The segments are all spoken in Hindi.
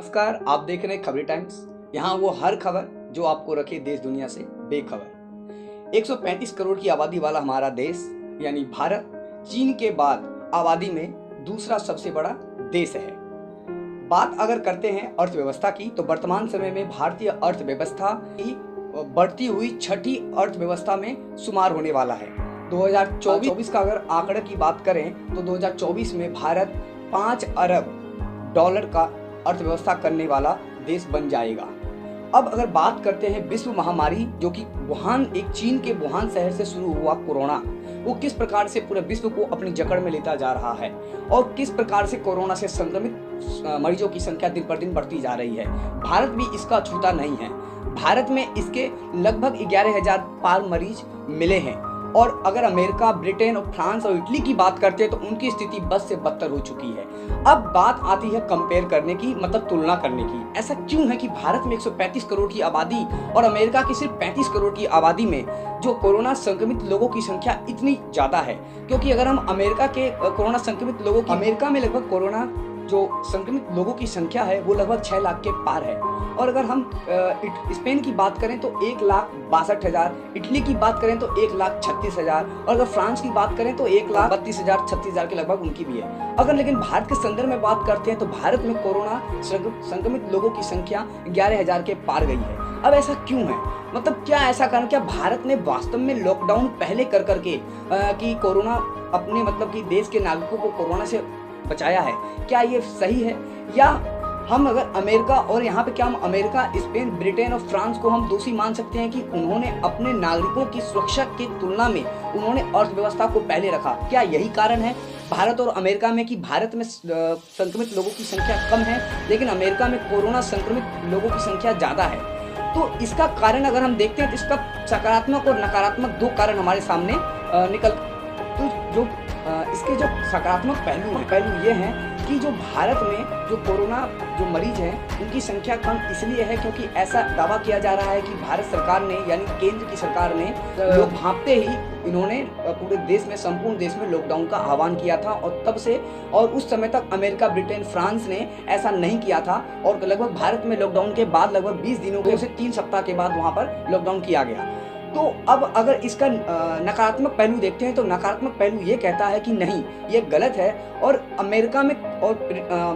नमस्कार, आप देख रहे हैं खबरी टाइम्स। यहाँ वो हर खबर जो आपको रखे देश दुनिया से बेखबर। 135 करोड़ की आबादी वाला हमारा देश यानी भारत चीन के बाद आबादी में दूसरा सबसे बड़ा देश है। बात अगर करते हैं अर्थव्यवस्था की तो वर्तमान समय में भारतीय अर्थव्यवस्था की बढ़ती हुई छठी अर्थव्यवस्था में शुमार होने वाला है। 2024 का अगर आंकड़े की बात करें तो 2024 में भारत 5 अरब डॉलर का अर्थव्यवस्था करने वाला देश बन जाएगा। अब अगर बात करते हैं विश्व महामारी जो कि चीन के वुहान शहर से शुरू हुआ कोरोना, वो किस प्रकार से पूरे विश्व को अपनी जकड़ में लेता जा रहा है और किस प्रकार से कोरोना से संक्रमित मरीजों की संख्या दिन पर दिन बढ़ती जा रही है। भारत भी इसका छूता नहीं है। भारत में इसके लगभग 11,000 पार मरीज मिले हैं और अगर अमेरिका, ब्रिटेन और फ्रांस और इटली की बात करते हैं तो उनकी स्थिति बद से बदतर हो चुकी है। अब बात आती है कंपेयर करने की, मतलब तुलना करने की। ऐसा क्यों है कि भारत में 135 करोड़ की आबादी और अमेरिका की सिर्फ 35 करोड़ की आबादी में जो कोरोना संक्रमित लोगों की संख्या इतनी ज़्यादा है? क्योंकि अगर हम अमेरिका के कोरोना संक्रमिट लोगों की, अमेरिका में लगभग कोरोना जो संक्रमित लोगों की संख्या है वो लगभग 6 लाख के पार है। और अगर हम स्पेन की बात करें तो 1,62,000, इटली की बात करें तो 1,36,000 और अगर फ्रांस की बात करें तो 1,32,000 36,000 के लगभग उनकी भी है। अगर लेकिन भारत के संदर्भ में बात करते हैं तो भारत में कोरोना संक्रमित लोगों की संख्या 11,000 के पार गई है। अब ऐसा क्यों है? मतलब क्या ऐसा कारण, क्या भारत ने वास्तव में लॉकडाउन पहले कर करके कि कोरोना अपने मतलब कि देश के नागरिकों को कोरोना से बचाया है? क्या ये सही है? या हम अगर अमेरिका और यहाँ पे क्या हम अमेरिका, स्पेन, ब्रिटेन और फ्रांस को हम दोषी मान सकते हैं कि उन्होंने अपने नागरिकों की सुरक्षा की तुलना में उन्होंने अर्थव्यवस्था को पहले रखा? क्या यही कारण है भारत और अमेरिका में कि भारत में संक्रमित लोगों की संख्या कम है लेकिन अमेरिका में कोरोना संक्रमित लोगों की संख्या ज़्यादा है? तो इसका कारण अगर हम देखते हैं तो इसका सकारात्मक और नकारात्मक दो कारण हमारे सामने निकल। तो जो इसके जो सकारात्मक पहलू ये हैं कि जो भारत में जो कोरोना जो मरीज हैं उनकी संख्या कम इसलिए है क्योंकि ऐसा दावा किया जा रहा है कि भारत सरकार ने यानी केंद्र की सरकार ने लोग भांपते ही इन्होंने पूरे देश में, संपूर्ण देश में लॉकडाउन का आह्वान किया था और तब से और उस समय तक अमेरिका, ब्रिटेन, फ्रांस ने ऐसा नहीं किया था और लगभग भारत में लॉकडाउन के बाद लगभग 20 दिनों के से 3 सप्ताह के बाद वहाँ पर लॉकडाउन किया गया। तो अब अगर इसका नकारात्मक पहलू देखते हैं तो नकारात्मक पहलू ये कहता है कि नहीं, ये गलत है और अमेरिका में और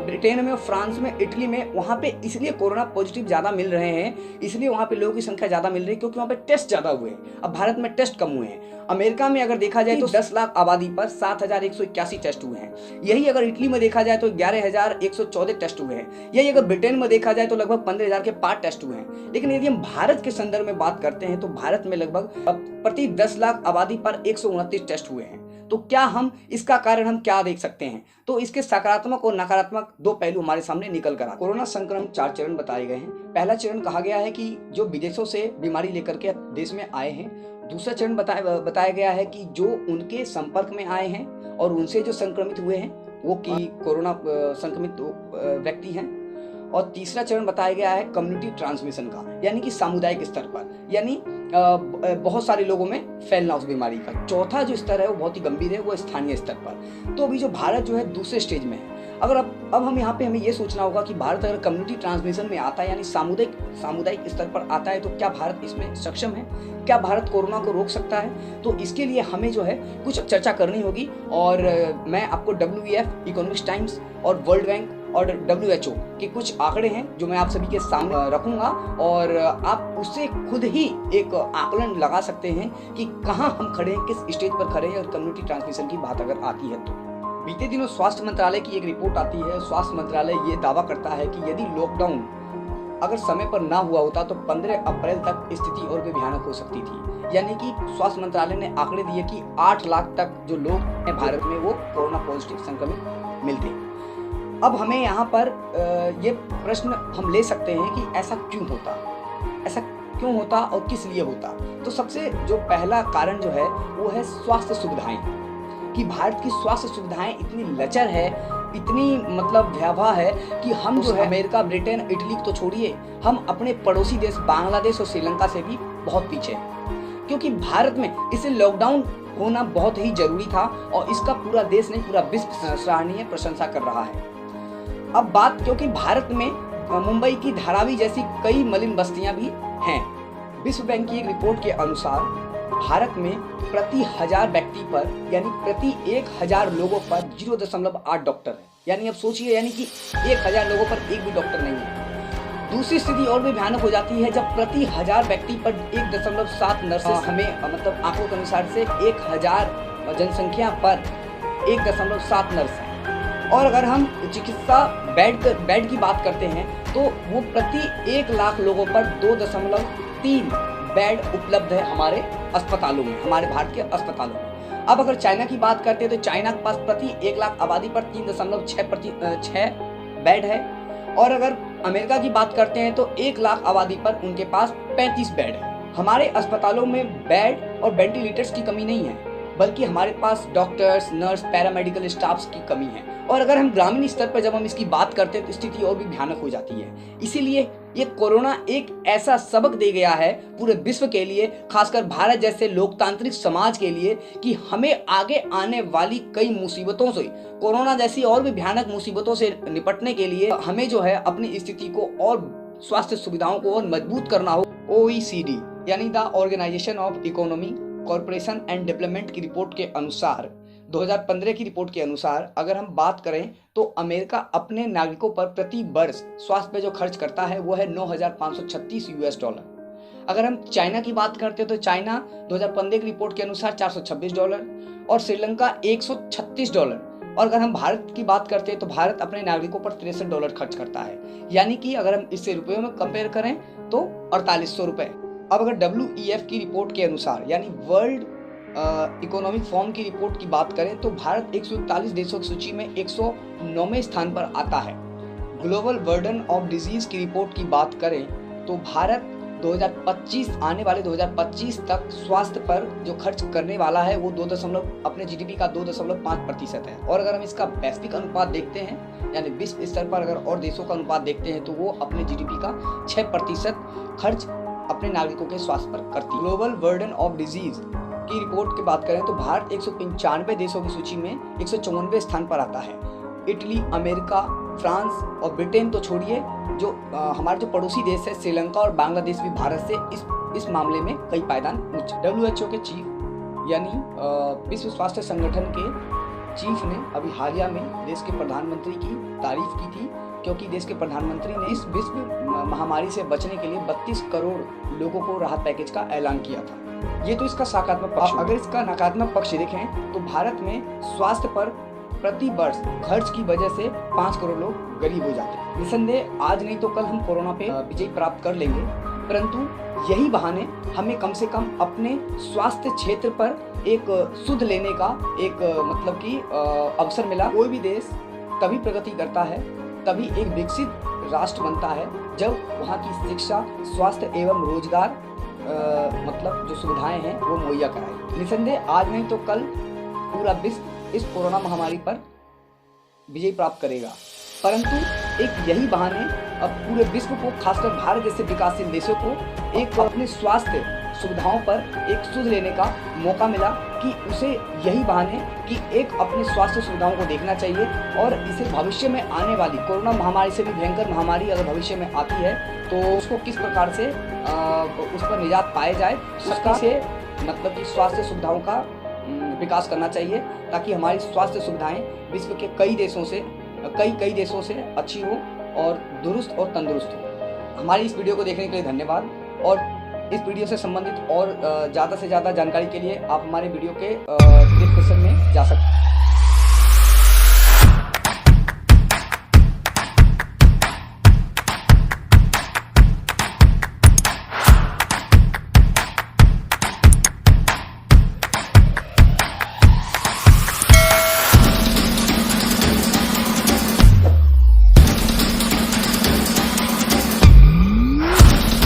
ब्रिटेन में और फ्रांस में, इटली में वहाँ पे इसलिए कोरोना पॉजिटिव ज़्यादा मिल रहे हैं, इसलिए वहाँ पे लोगों की संख्या ज़्यादा मिल रही है क्योंकि वहाँ पे टेस्ट ज़्यादा हुए हैं। अब भारत में टेस्ट कम हुए हैं। अमेरिका में अगर देखा जाए तो 10 लाख आबादी पर 7,181 टेस्ट हुए हैं। यही अगर इटली में देखा जाए तो 11,114 टेस्ट हुए हैं। यही अगर ब्रिटेन में देखा जाए तो लगभग 15,000 के पार टेस्ट हुए हैं। लेकिन यदि हम भारत के संदर्भ में बात करते हैं तो भारत में लगभग प्रति 10 लाख आबादी पर 129 टेस्ट हुए हैं। तो क्या हम इसका कारण हम क्या देख सकते हैं? तो इसके सकारात्मक और नकारात्मक दो पहलू हमारे सामने निकल कर आए। कोरोना संक्रमण 4 चरण बताए गए हैं। पहला चरण कहा गया है कि जो विदेशों से बीमारी लेकर के देश में आए हैं। दूसरा चरण बताया गया है कि जो उनके संपर्क में आए हैं और उनसे जो संक्रमित हुए हैं वो कि कोरोना संक्रमित व्यक्ति हैं। और तीसरा चरण बताया गया है कम्युनिटी ट्रांसमिशन का, यानी कि सामुदायिक स्तर पर, यानी बहुत सारे लोगों में फैलना उस बीमारी का। चौथा जो स्तर है वो बहुत ही गंभीर है, वो स्थानीय स्तर पर। तो अभी जो भारत जो है दूसरे स्टेज में है। अगर अब हम यहाँ पे हमें ये सोचना होगा कि भारत अगर कम्युनिटी ट्रांसमिशन में आता है यानी सामुदायिक स्तर पर आता है तो क्या भारत इसमें सक्षम है? क्या भारत कोरोना को रोक सकता है? तो इसके लिए हमें जो है कुछ चर्चा करनी होगी और मैं आपको WEF, इकोनॉमिक्स टाइम्स और वर्ल्ड बैंक और WHO के कुछ आंकड़े हैं जो मैं आप सभी के सामने रखूंगा और आप उससे खुद ही एक आकलन लगा सकते हैं कि कहां हम खड़े हैं, किस स्टेज पर खड़े हैं। और कम्युनिटी ट्रांसमिशन की बात अगर आती है तो बीते दिनों स्वास्थ्य मंत्रालय की एक रिपोर्ट आती है। स्वास्थ्य मंत्रालय ये दावा करता है कि यदि लॉकडाउन अगर समय पर ना हुआ होता तो 15 अप्रैल तक स्थिति और भी भयानक हो सकती थी। यानी कि स्वास्थ्य मंत्रालय ने आंकड़े दिए कि 8 लाख तक जो लोग हैं भारत में वो कोरोना पॉजिटिव संक्रमित मिलते हैं। अब हमें यहाँ पर ये प्रश्न हम ले सकते हैं कि ऐसा क्यों होता और किस लिए होता? तो सबसे जो पहला कारण जो है वो है स्वास्थ्य सुविधाएं, कि भारत की स्वास्थ्य सुविधाएं इतनी लचर है, इतनी मतलब भयावह है कि हम जो है अमेरिका, ब्रिटेन, इटली तो छोड़िए, हम अपने पड़ोसी देश बांग्लादेश और श्रीलंका से भी बहुत पीछे हैं। क्योंकि भारत में इसे लॉकडाउन होना बहुत ही जरूरी था और इसका पूरा देश नहीं, पूरा विश्व सराहनीय प्रशंसा कर रहा है। अब बात, क्योंकि भारत में मुंबई की धारावी जैसी कई मलिन बस्तियां भी हैं। विश्व बैंक की एक रिपोर्ट के अनुसार भारत में प्रति 1000 व्यक्ति पर यानी प्रति 1000 लोगों पर 0.8 डॉक्टर है। यानी अब सोचिए, यानी कि 1000 लोगों पर एक भी डॉक्टर नहीं है। दूसरी स्थिति और भी भयानक हो जाती है जब प्रति 1000 व्यक्ति पर 1.7 नर्सेस हमें मतलब आंकड़ों के अनुसार से 1000 जनसंख्या पर 1.7 नर्स है। और अगर हम चिकित्सा बेड की बात करते हैं तो वो प्रति 1 लाख लोगों पर 2.3 बेड उपलब्ध है हमारे अस्पतालों में, हमारे भारत के अस्पतालों में। अब अगर चाइना की बात करते हैं तो चाइना के पास प्रति 1 लाख आबादी पर 3.6 बेड है। और अगर अमेरिका की बात करते हैं तो 1 लाख आबादी पर उनके पास 35 बेड है। हमारे अस्पतालों में बेड और वेंटिलेटर्स की कमी नहीं है, बल्कि हमारे पास डॉक्टर्स, नर्स, पैरामेडिकल स्टाफ्स की कमी है। और अगर हम ग्रामीण स्तर पर जब हम इसकी बात करते हैं तो स्थिति और भी भयानक हो जाती है। इसीलिए ये कोरोना एक ऐसा सबक दे गया है पूरे विश्व के लिए, खासकर भारत जैसे लोकतांत्रिक समाज के लिए, कि हमें आगे आने वाली कई मुसीबतों से, कोरोना जैसी और भी भयानक मुसीबतों से निपटने के लिए हमें जो है अपनी स्थिति को और स्वास्थ्य सुविधाओं को और मजबूत करना हो। OECD यानी the organisation of economy corporation and development की रिपोर्ट के अनुसार, 2015 की रिपोर्ट के अनुसार अगर हम बात करें तो अमेरिका अपने नागरिकों पर प्रति वर्ष स्वास्थ्य पे जो खर्च करता है वो है $9,536। अगर हम चाइना की बात करते हैं तो चाइना 2015 की रिपोर्ट के अनुसार $426 और श्रीलंका $136। और अगर हम भारत की बात करते हैं तो भारत अपने नागरिकों पर $63 खर्च करता है। यानी कि अगर हम इससे रुपयों में कंपेयर करें तो 4800 रुपये। अब अगर WEF की रिपोर्ट के अनुसार यानी वर्ल्ड इकोनॉमिक फोरम की रिपोर्ट की बात करें तो भारत 141 देशों की सूची में 109वें स्थान पर आता है। ग्लोबल बर्डन ऑफ डिजीज की रिपोर्ट की बात करें तो भारत 2025 आने वाले 2025 तक स्वास्थ्य पर जो खर्च करने वाला है वो अपने GDP का 2.5% है। और अगर हम इसका वैश्विक अनुपात देखते हैं यानी विश्व स्तर पर अगर और देशों का अनुपात देखते हैं तो वो अपने GDP का 6% खर्च अपने नागरिकों के स्वास्थ्य पर करती है। ग्लोबल बर्डन ऑफ डिजीज की रिपोर्ट की बात करें तो भारत 195 देशों की सूची में 154वें स्थान पर आता है। इटली, अमेरिका, फ्रांस और ब्रिटेन तो छोड़िए, जो हमारे जो पड़ोसी देश है श्रीलंका और बांग्लादेश भी भारत से इस मामले में कई पायदान ऊंचे। WHO के चीफ यानी विश्व स्वास्थ्य संगठन के चीफ ने अभी हालिया में देश के प्रधानमंत्री की तारीफ की थी, क्योंकि देश के प्रधानमंत्री ने इस विश्व महामारी से बचने के लिए 32 करोड़ लोगों को राहत पैकेज का ऐलान किया था। ये तो इसका सकारात्मक पक्ष। अगर इसका नकारात्मक पक्ष देखें तो भारत में स्वास्थ्य पर प्रति वर्ष खर्च की वजह से 5 करोड़ लोग गरीब हो जाते हैं। निसंदेह आज नहीं तो कल हम कोरोना पे विजय प्राप्त कर लेंगे, परंतु यही बहाने हमें कम से कम अपने स्वास्थ्य क्षेत्र पर एक सुध लेने का एक मतलब कि अवसर मिला। कोई भी देश तभी प्रगति करता है, तभी एक विकसित राष्ट्र बनता है जब वहाँ की शिक्षा, स्वास्थ्य एवं रोजगार मतलब जो सुविधाएं हैं वो मुहैया कराए। निसंदेह आज नहीं तो कल पूरा विश्व इस कोरोना महामारी पर विजय प्राप्त करेगा, परंतु एक यही बहाने अब पूरे विश्व को, खासकर भारत जैसे विकासशील देशों को एक अपने स्वास्थ्य सुविधाओं पर एक सुध लेने का मौका मिला कि उसे यही बहाने कि एक अपने स्वास्थ्य सुविधाओं को देखना चाहिए और इसे भविष्य में आने वाली कोरोना महामारी से भी भयंकर महामारी अगर भविष्य में आती है तो उसको किस प्रकार से उस पर निजात पाए जाए, उसका से मतलब कि स्वास्थ्य सुविधाओं का विकास करना चाहिए ताकि हमारी स्वास्थ्य सुविधाएं विश्व के कई देशों से अच्छी हो और दुरुस्त और तंदुरुस्त हो। हमारी इस वीडियो को देखने के लिए धन्यवाद। और इस वीडियो से संबंधित और ज़्यादा से ज़्यादा जानकारी के लिए आप हमारे वीडियो के डिस्क्रिप्शन में जा सकते हैं।